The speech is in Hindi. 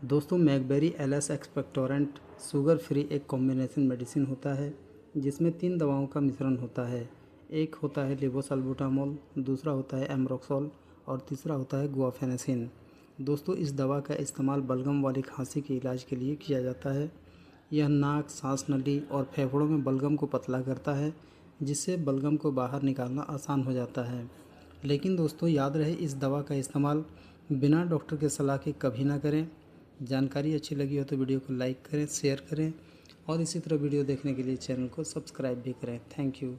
दोस्तों मैकबेरी एलएस एक्सपेक्टोरेंट शुगर फ्री एक कॉम्बिनेशन मेडिसिन होता है जिसमें 3 दवाओं का मिश्रण होता है। एक होता है लेवोसाल्बुटामोल, दूसरा होता है एम्ब्रोक्सोल और तीसरा होता है गुआफेनेसिन। दोस्तों इस दवा का इस्तेमाल बलगम वाली खांसी के इलाज के लिए किया जाता है। यह नाक, सांस नली और फेफड़ों में बलगम को पतला करता है जिससे बलगम को बाहर निकालना आसान हो जाता है। लेकिन दोस्तों याद रहे इस दवा का इस्तेमाल बिना डॉक्टर के सलाह के कभी ना करें। जानकारी अच्छी लगी हो तो वीडियो को लाइक करें, शेयर करें और इसी तरह वीडियो देखने के लिए चैनल को सब्सक्राइब भी करें। Thank you.